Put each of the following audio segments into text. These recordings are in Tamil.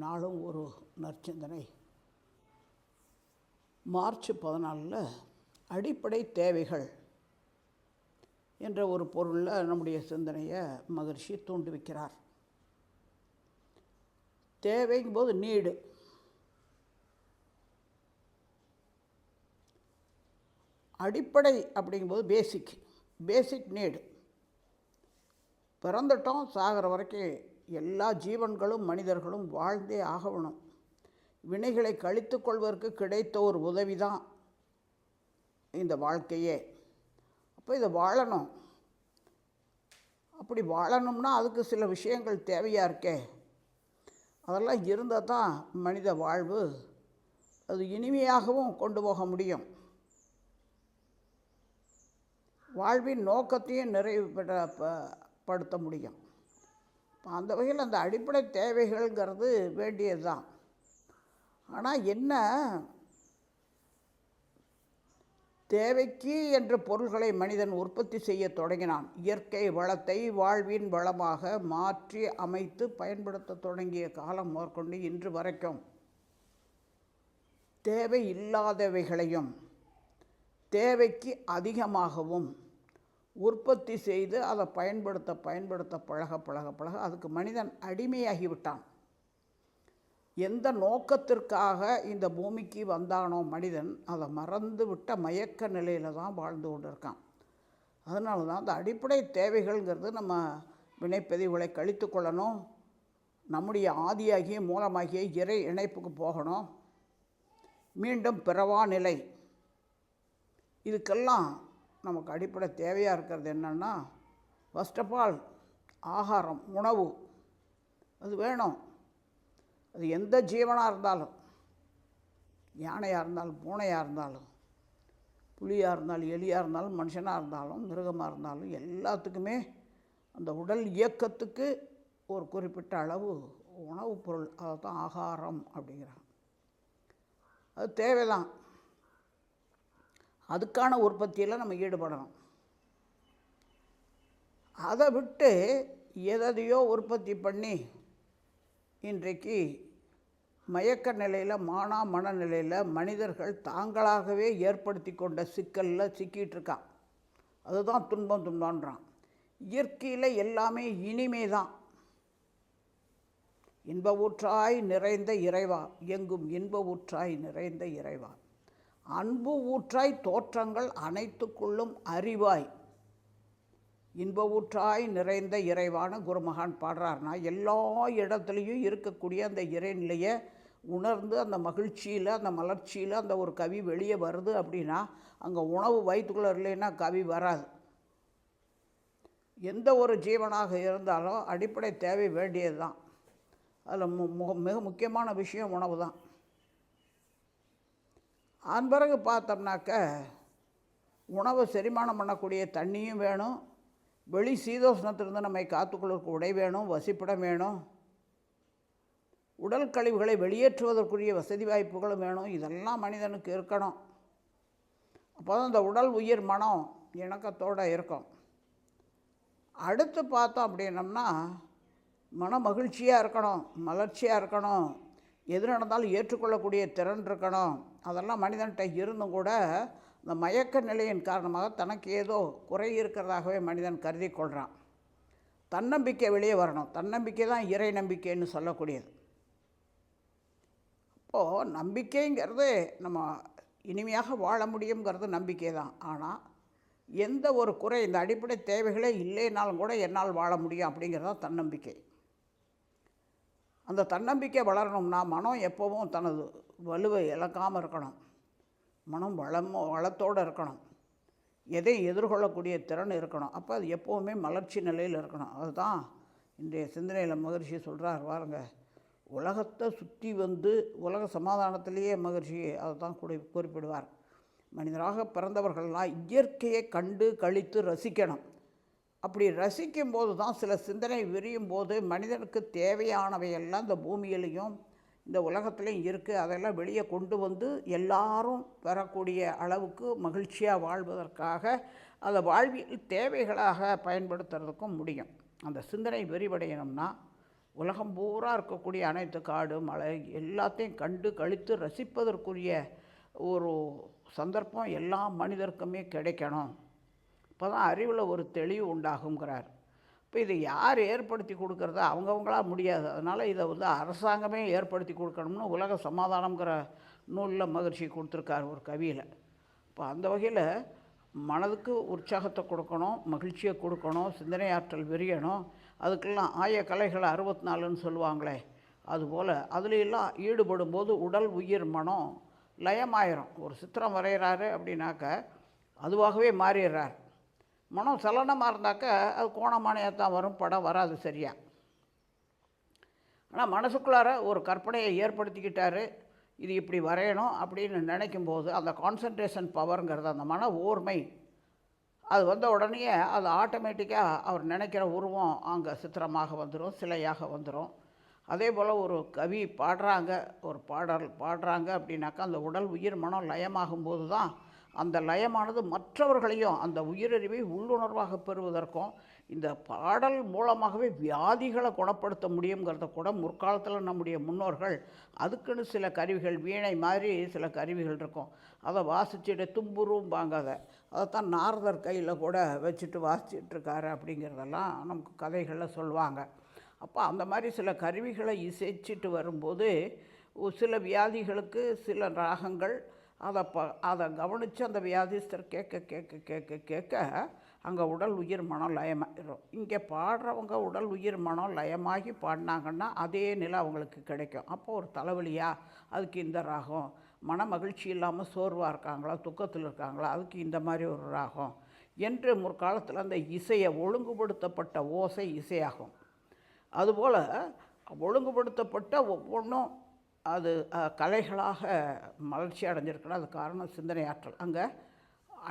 நாளும் ஒரு நற்சிந்தனை. மார்ச் 14 அடிப்படை தேவைகள் என்ற ஒரு பொருளில் நம்முடைய சிந்தனையை மகரிஷி தூண்டி வைக்கிறார். தேவைங்கும்போது நீடு, அடிப்படை அப்படிங்கும்போது பேசிக் நீடு. பிறந்துட்டோம், சாகிற வரைக்கும் எல்லா ஜீவன்களும் மனிதர்களும் வாழ்ந்தே ஆகணும். வினைகளை கழித்து கொள்வதற்கு கிடைத்த ஒரு உதவி தான் இந்த வாழ்க்கையே. அப்போ இதை வாழணும். அப்படி வாழணும்னா அதுக்கு சில விஷயங்கள் தேவையாக இருக்கே. அதெல்லாம் இருந்தால் தான் மனித வாழ்வு அது இனிமையாகவும் கொண்டு போக முடியும். வாழ்வின் நோக்கத்தையும் நிறைவுபடுத்த முடியும். அந்த வகையில் அந்த அடிப்படை தேவைகள்ங்கிறது வேண்டியது தான். ஆனால் என்ன, தேவைக்கு என்ற பொருள்களை மனிதன் உற்பத்தி செய்ய தொடங்கினான். இயற்கை வளத்தை வாழ்வின் வளமாக மாற்றி அமைத்து பயன்படுத்த தொடங்கிய காலம் முதற்கொண்டு இன்று வரைக்கும் தேவை இல்லாதவைகளையும் தேவைக்கு அதிகமாகவும் உற்பத்தி செய்து அதை பயன்படுத்த பழக அதுக்கு மனிதன் அடிமையாகிவிட்டான். எந்த நோக்கத்திற்காக இந்த பூமிக்கு வந்தானோ மனிதன், அதை மறந்து விட்ட மயக்க நிலையில் தான் வாழ்ந்து கொண்டு இருக்கான். அதனால தான் அந்த அடிப்படை தேவைகள்ங்கிறது நம்ம வினைப்பதிவுகளை கழித்து கொள்ளணும். நம்முடைய ஆதியாகிய மூலமாகிய இறை இணைப்புக்கு போகணும். மீண்டும் பிறவா நிலை. இதுக்கெல்லாம் நமக்கு அடிப்படை தேவையாக இருக்கிறது என்னென்னா, ஃபர்ஸ்ட் ஆஃப் ஆல் ஆகாரம், உணவு அது வேணும். அது எந்த ஜீவனாக இருந்தாலும், யானையாக இருந்தாலும், பூனையாக இருந்தாலும், புலியாக இருந்தாலும், எலியாக இருந்தாலும், மனுஷனாக இருந்தாலும், மிருகமாக இருந்தாலும், எல்லாத்துக்குமே அந்த உடல் இயக்கத்துக்கு ஒரு குறிப்பிட்ட அளவு உணவுப் பொருள், அதை தான் ஆகாரம் அப்படிங்கிறாங்க. அது தேவைதான். அதுக்கான உற்பத்தியில் நம்ம ஈடுபடணும். அதை விட்டு எதையோ உற்பத்தி பண்ணி இன்றைக்கு மயக்க நிலையில், மனநிலையில் மனிதர்கள் தாங்களாகவே ஏற்படுத்தி கொண்ட சிக்கலில் சிக்கிட்டுருக்கான். அதுதான் துன்பம்ன்றான். இயற்கையில் எல்லாமே இனிமே தான். இன்ப ஊற்றாய் நிறைந்த இறைவா, எங்கும் இன்ப ஊற்றாய் நிறைந்த இறைவா, அன்பு ஊற்றாய் தோற்றங்கள் அனைத்துக்குள்ளும் அறிவாய், இன்ப ஊற்றாய் நிறைந்த இறைவான குருமகான் பாடுறாருனா, எல்லா இடத்துலையும் இருக்கக்கூடிய அந்த இறைநிலையை உணர்ந்து அந்த மகிழ்ச்சியில், அந்த மலர்ச்சியில் அந்த ஒரு கவி வெளியே வருது அப்படின்னா, அங்கே உணவு வயிற்றுக்குள்ளே இல்லைன்னா கவி வராது. எந்த ஒரு ஜீவனாக இருந்தாலும் அடிப்படை தேவை வேண்டியது தான். அதில் மிக முக்கியமான விஷயம் உணவு தான். அதன் பிறகு பார்த்தோம்னாக்க, உணவை செரிமானம் பண்ணக்கூடிய தண்ணியும் வேணும், வெளி சீதோஷ்ணத்திலிருந்து நம்மை காத்துக்கொள்வதற்கு உடை வேணும், வசிப்பிடம் வேணும், உடல் கழிவுகளை வெளியேற்றுவதற்குரிய வசதி வாய்ப்புகளும் வேணும். இதெல்லாம் மனிதனுக்கு இருக்கணும். அப்போ தான் இந்த உடல் உயிர் மனம் இணக்கத்தோடு இருக்கும். அடுத்து பார்த்தோம் அப்படின்னம்னா, மன மகிழ்ச்சியாக இருக்கணும், மலர்ச்சியாக இருக்கணும், எது நடந்தாலும் ஏற்றுக்கொள்ளக்கூடிய திறன் இருக்கணும். அதெல்லாம் மனிதன்கிட்ட இருந்தும் கூட இந்த மயக்க நிலையின் காரணமாக தனக்கு ஏதோ குறை இருக்கிறதாகவே மனிதன் கருதி கொள்கிறான். தன்னம்பிக்கை வெளியே வரணும். தன்னம்பிக்கை தான் இறை நம்பிக்கைன்னு சொல்லக்கூடியது. அப்போது நம்பிக்கைங்கிறது நம்ம இனிமையாக வாழ முடியுங்கிறது நம்பிக்கை தான். ஆனால் எந்த ஒரு குறை, இந்த அடிப்படை தேவைகளே இல்லைனாலும் கூட என்னால் வாழ முடியும் அப்படிங்கிறது தான் தன்னம்பிக்கை. அந்த தன்னம்பிக்கை வளரணும்னா மனம் எப்போவும் தனது வலுவை இழக்காமல் இருக்கணும். மனம் வளத்தோடு இருக்கணும். எதை எதிர்கொள்ளக்கூடிய திறன் இருக்கணும். அப்போ அது எப்போவுமே மலர்ச்சி நிலையில் இருக்கணும். அதுதான் இன்றைய சிந்தனையில் மகரிஷி சொல்கிறார். பாருங்க, உலகத்தை சுற்றி வந்து உலக சமாதானத்திலேயே மகரிஷி அதை தான் குறிப்பிடுவார். மனிதராக பிறந்தவர்கள்லாம் இயற்கையை கண்டு கழித்து ரசிக்கணும். அப்படி ரசிக்கும் போது தான் சில சிந்தனை விரியும் போது மனிதனுக்கு தேவையானவையெல்லாம் இந்த பூமியிலையும் இந்த உலகத்துலேயும் இருக்குது. அதெல்லாம் வெளியே கொண்டு வந்து எல்லாரும் பெறக்கூடிய அளவுக்கு மகிழ்ச்சியாக வாழ்வதற்காக அதை வாழ்வியல் தேவைகளாக பயன்படுத்துறதுக்கும் முடியும். அந்த சிந்தனை விரிவடையணும்னா உலகம் பூரா இருக்கக்கூடிய அனைத்து காடு மலை எல்லாத்தையும் கண்டு கழித்து ரசிப்பதற்குரிய ஒரு சந்தர்ப்பம் எல்லா மனிதருக்குமே கிடைக்கணும். இப்போ தான் அறிவில் ஒரு தெளிவு உண்டாகுங்கிறார். இப்போ இதை யார் ஏற்படுத்தி கொடுக்கறது? அவங்கவுங்களா முடியாது. அதனால் இதை அரசாங்கமே ஏற்படுத்தி கொடுக்கணும்னு உலக சமாதானங்கிற நூலில் மகிழ்ச்சி கொடுத்துருக்கார் ஒரு கவியில். இப்போ அந்த வகையில் மனதுக்கு உற்சாகத்தை கொடுக்கணும், மகிழ்ச்சியை கொடுக்கணும், சிந்தனை ஆற்றல் விரியணும். அதுக்கெல்லாம் ஆய கலைகளை 64ன்னு சொல்லுவாங்களே, அதுபோல் அதுலெல்லாம் ஈடுபடும் போது உடல் உயிர் மனம் லயமாயிரும். ஒரு சித்திரம் வரைகிறாரு அப்படின்னாக்க அதுவாகவே மாறிடுறார். மனம் சலனமாக இருந்தாக்க அது கோணமானையாக தான் வரும், படம் வராது சரியா. ஆனால் மனசுக்குள்ளார ஒரு கற்பனையை ஏற்படுத்திக்கிட்டாரு, இது இப்படி வரையணும் அப்படின்னு நினைக்கும்போது அந்த கான்சன்ட்ரேஷன் பவருங்கிறது, அந்த மன ஓர்மை அது வந்த உடனே அது ஆட்டோமேட்டிக்காக அவர் நினைக்கிற உருவம் அங்கே சித்திரமாக வந்துடும், சிலையாக வந்துடும். அதே போல் ஒரு கவி பாடுறாங்க, ஒரு பாடுறாங்க அப்படின்னாக்கா அந்த உடல் உயிர் மனம் லயமாகும்போது தான் அந்த லயமானது மற்றவர்களையும் அந்த உயிரறிவை உள்ளுணர்வாக பெறுவதற்கும் இந்த பாடல் மூலமாகவே வியாதிகளை குணப்படுத்த முடியுங்கிறத கூட முற்காலத்தில் நம்முடைய முன்னோர்கள் அதுக்குன்னு சில கருவிகள், வீணை மாதிரி சில கருவிகள் இருக்கும், அதை வாசிச்சுட்டு தும்புரும்பாங்க. அதைத்தான் நாரதர் கையில் கூட வச்சுட்டு வாசிச்சிட்ருக்காரு அப்படிங்கிறதெல்லாம் நமக்கு கதைகளில் சொல்லுவாங்க. அப்போ அந்த மாதிரி சில கருவிகளை இசைச்சிட்டு வரும்போது சில வியாதிகளுக்கு சில ராகங்கள் அதை கவனித்து அந்த வியாதிஸ்தர் கேட்க கேட்க கேட்க கேட்க அங்கே உடல் உயிர் மனம் லயமாகிடும். இங்கே பாடுறவங்க உடல் உயிர் மனம் லயமாகி பாடினாங்கன்னா அதே நிலை அவங்களுக்கு கிடைக்கும். அப்போ ஒரு தலைவலியா, அதுக்கு இந்த ராகம். மன மகிழ்ச்சி இல்லாமல் சோர்வாக இருக்காங்களா, துக்கத்தில் இருக்காங்களா, அதுக்கு இந்த மாதிரி ஒரு ராகம் என்று முற்காலத்தில் அந்த இசையை ஒழுங்குபடுத்தப்பட்ட ஓசை இசையாகும். அதுபோல் ஒழுங்குபடுத்தப்பட்ட ஒவ்வொன்றும் அது கலைகளாக மலர்ச்சி அடைஞ்சிருக்குன்னா அது காரணம் சிந்தனை ஆற்றல். அங்கே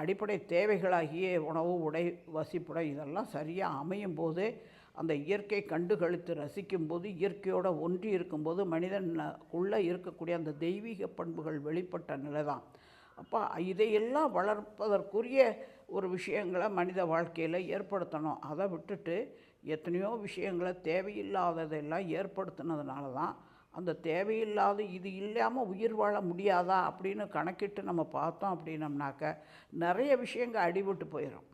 அடிப்படை தேவைகளாகிய உணவு, உடை, வசிப்புடை இதெல்லாம் சரியாக அமையும் போது அந்த இயற்கை கண்டுகளித்து ரசிக்கும்போது, இயற்கையோடு ஒன்றி இருக்கும்போது மனிதனுக்குள்ளே இருக்கக்கூடிய அந்த தெய்வீக பண்புகள் வெளிப்பட்ட நிலை தான். அப்போ இதையெல்லாம் வளர்ப்பதற்குரிய ஒரு விஷயங்களை மனித வாழ்க்கையில் ஏற்படுத்தணும். அதை விட்டுட்டு எத்தனையோ விஷயங்களை தேவையில்லாததெல்லாம் ஏற்படுத்தினதுனால தான் அந்த தேவையில்லாத இது இல்லாமல் உயிர் வாழ முடியாதா அப்படின்னு கணக்கிட்டு நம்ம பார்த்தோம் அப்படின்னம்னாக்க நிறைய விஷயங்கள் அடிபட்டு போயிடும்.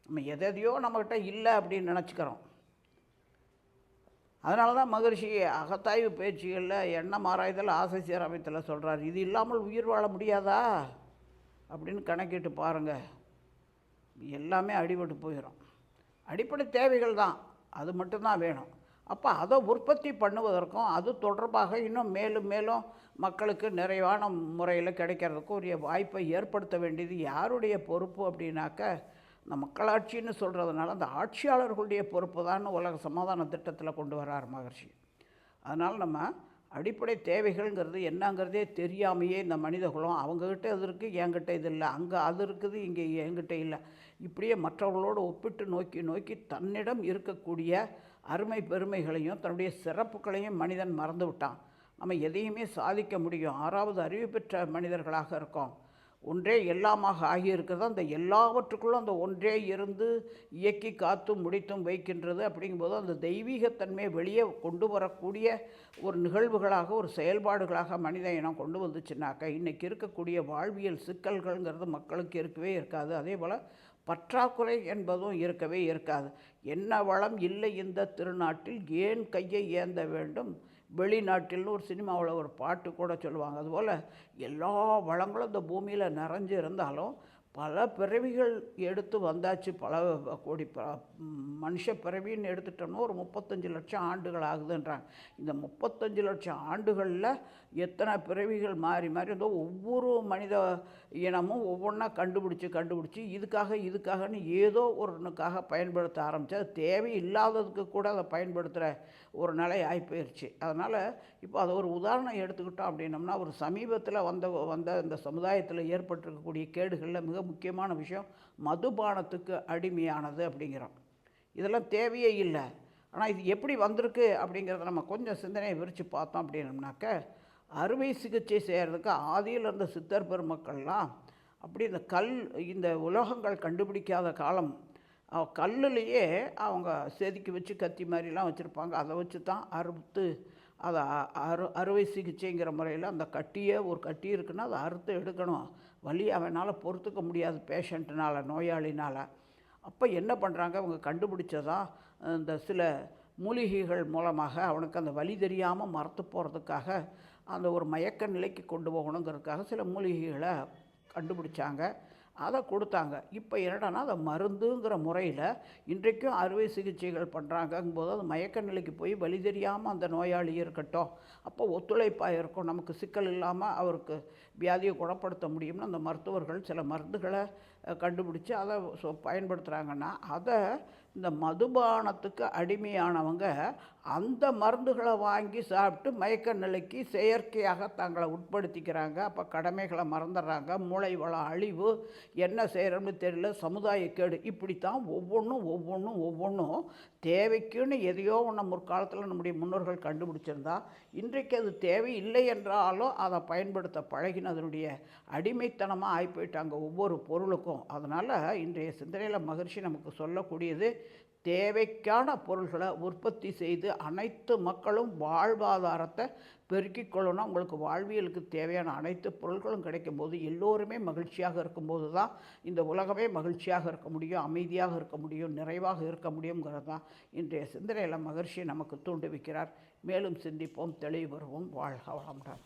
நம்ம எதையோ நம்மக்கிட்ட இல்லை அப்படின்னு நினச்சிக்கிறோம். அதனால தான் மகரிஷி அகத்தாய்வு பேச்சுகளில் எண்ணம் ஆராய்தல் ஆசை சீரமைத்தல் சொல்கிறார், இது இல்லாமல் உயிர் வாழ முடியாதா அப்படின்னு கணக்கிட்டு பாருங்கள், எல்லாமே அடிபட்டு போயிடும். அடிப்படை தேவைகள் தான், அது மட்டும்தான் வேணும். அப்போ அதை உற்பத்தி பண்ணுவதற்கும் அது தொடர்பாக இன்னும் மேலும் மேலும் மக்களுக்கு நிறைவான முறையில் கிடைக்கிறதுக்கும் உரிய வாய்ப்பை ஏற்படுத்த வேண்டியது யாருடைய பொறுப்பு அப்படின்னாக்க இந்த மக்களாட்சின்னு சொல்கிறதுனால அந்த ஆட்சியாளர்களுடைய பொறுப்பு தான் உலக சமாதான திட்டத்தில் கொண்டு வர்றார் மகர்ஷி. அதனால் நம்ம அடிப்படை தேவைகள்ங்கிறது என்னங்கிறதே தெரியாமையே இந்த மனிதகுலம் அவங்கக்கிட்ட இது இருக்குது, என்கிட்ட இது இல்லை, அங்கே அது இருக்குது, இங்கே என்கிட்ட இல்லை, இப்படியே மற்றவர்களோடு ஒப்பிட்டு நோக்கி நோக்கி தன்னிடம் இருக்கக்கூடிய அருமை பெருமைகளையும் தன்னுடைய சிறப்புகளையும் மனிதன் மறந்து விட்டான். நம்ம எதையுமே சாதிக்க முடியும், 6வது அறிவு பெற்ற மனிதர்களாக இருக்கோம். ஒன்றே எல்லாமாக ஆகியிருக்கிறது. அந்த எல்லாவற்றுக்குள்ளும் அந்த ஒன்றே இருந்து இயக்கி காத்தும் முடித்தும் வைக்கின்றது. அப்படிங்கும்போது அந்த தெய்வீகத்தன்மையை வெளியே கொண்டு வரக்கூடிய ஒரு நிகழ்வுகளாக, ஒரு செயல்பாடுகளாக மனித இனம் கொண்டு வந்துச்சுனாக்கா இன்றைக்கி இருக்கக்கூடிய வாழ்வியல் சிக்கல்கள்ங்கிறது மக்களுக்கு இருக்கவே இருக்காது. அதே போல் பற்றாக்குறை என்பதும் இருக்கவே இருக்காது. என்ன வளம் இல்லை இந்த திருநாட்டில், ஏன் கையை ஏந்த வேண்டும் வெளிநாட்டில்னு ஒரு சினிமாவில் ஒரு பாட்டு கூட சொல்லுவாங்க. அதுபோல் எல்லா வளங்களும் இந்த பூமியில் நிறைஞ்சு இருந்தாலும் பல பிறவிகள் எடுத்து வந்தாச்சு. பல கோடி மனுஷ பிறவின்னு எடுத்துட்டோம்னா ஒரு 35 லட்சம் ஆண்டுகள் ஆகுதுன்றாங்க. இந்த 35 லட்சம் ஆண்டுகளில் எத்தனை பிறவிகள் மாறி மாறி இருந்தோ ஒவ்வொரு மனித இனமும் ஒவ்வொன்றா கண்டுபிடிச்சி இதுக்காகன்னு ஏதோ ஒன்றுக்காக பயன்படுத்த ஆரம்பித்து அது தேவையில்லாததுக்கு கூட அதை பயன்படுத்துகிற ஒரு நிலை ஆகிப்போயிடுச்சு. அதனால் இப்போ அதை ஒரு உதாரணம் எடுத்துக்கிட்டோம் அப்படின்னம்னா ஒரு சமீபத்தில் வந்த இந்த சமுதாயத்தில் ஏற்பட்டிருக்கக்கூடிய கேடுகளில் மிக முக்கியமான விஷயம் மதுபானத்துக்கு அடிமையானது அப்படிங்கிறோம். இதெல்லாம் தேவையே இல்லை. ஆனால் இது எப்படி வந்திருக்கு அப்படிங்கிறத நம்ம கொஞ்சம் சிந்தனையை விரித்து பார்த்தோம் அப்படின்னம்னாக்க அறுவை சிகிச்சை செய்கிறதுக்கு ஆதியில் இருந்த சித்தர் பெருமக்கள்லாம் அப்படி இந்த உலோகங்கள் கண்டுபிடிக்காத காலம் கல்லுலேயே அவங்க செதுக்கி வச்சு கத்தி மாதிரிலாம் வச்சுருப்பாங்க. அதை வச்சு தான் அறுத்து அதை அறுவை சிகிச்சைங்கிற முறையில் அந்த கட்டியே ஒரு கட்டி இருக்குன்னா அதை அறுத்து எடுக்கணும். வலி அவனால் பொறுத்துக்க முடியாது பேஷண்ட்டுனால, நோயாளினால். அப்போ என்ன பண்ணுறாங்க, அவங்க கண்டுபிடிச்சதா இந்த சில மூலிகைகள் மூலமாக அவனுக்கு அந்த வலி தெரியாமல் மரத்து போகிறதுக்காக, அந்த ஒரு மயக்க நிலைக்கு கொண்டு போகணுங்கிறதுக்காக சில மூலிகைகளை கண்டுபிடிச்சாங்க. அதை கொடுத்தாங்க. இப்போ என்னடான்னா அதை மருந்துங்கிற முறையில் இன்றைக்கும் அறுவை சிகிச்சைகள் பண்ணுறாங்கங்கும்போது அது மயக்க நிலைக்கு போய் வலி தெரியாமல் அந்த நோயாளி இருக்கட்டும், அப்போ ஒத்துழைப்பாக இருக்கும், நமக்கு சிக்கல் இல்லாமல் அவருக்கு வியாதியை குணப்படுத்த முடியும்னு அந்த மருத்துவர்கள் சில மருந்துகளை கண்டுபிடிச்சி அதை பயன்படுத்துகிறாங்கன்னா, அதை இந்த மதுபானத்துக்கு அடிமையானவங்க அந்த மருந்துகளை வாங்கி சாப்பிட்டு மயக்க நிலைக்கு செயற்கையாக தங்களை உட்படுத்திக்கிறாங்க. அப்போ கடமைகளை மறந்துடுறாங்க, மூளை வளம் அழிவு, என்ன செய்கிறோம்னு தெரியல, சமுதாய கேடு. இப்படித்தான் ஒவ்வொன்றும் தேவைக்குன்னு எதையோ ஒன்று முற்காலத்தில் நம்முடைய முன்னோர்கள் கண்டுபிடிச்சிருந்தா, இன்றைக்கு அது தேவை இல்லை என்றாலும் அதை பயன்படுத்த பழகினதனுடைய அடிமைத்தனமாக ஆகி போயிட்டாங்க ஒவ்வொரு பொருளுக்கும். அதனால் இன்றைய சிந்தனையில் மகிழ்ச்சி நமக்கு சொல்லக்கூடியது, தேவைக்கான பொருள்களை உற்பத்தி செய்து அனைத்து மக்களும் வாழ்வாதாரத்தை பெருக்கிக் கொள்ளணும். உங்களுக்கு வாழ்வியலுக்கு தேவையான அனைத்து பொருட்களும் கிடைக்கும்போது எல்லோருமே மகிழ்ச்சியாக இருக்கும்போது தான் இந்த உலகமே மகிழ்ச்சியாக இருக்க முடியும், அமைதியாக இருக்க முடியும், நிறைவாக இருக்க முடியுங்கிறது தான் இன்றைய சிந்தனையில் மகிழ்ச்சி நமக்கு தூண்டுவிக்கிறார். மேலும் சிந்திப்போம், தெளிவு வருவோம். வாழ்க வளமுடன்.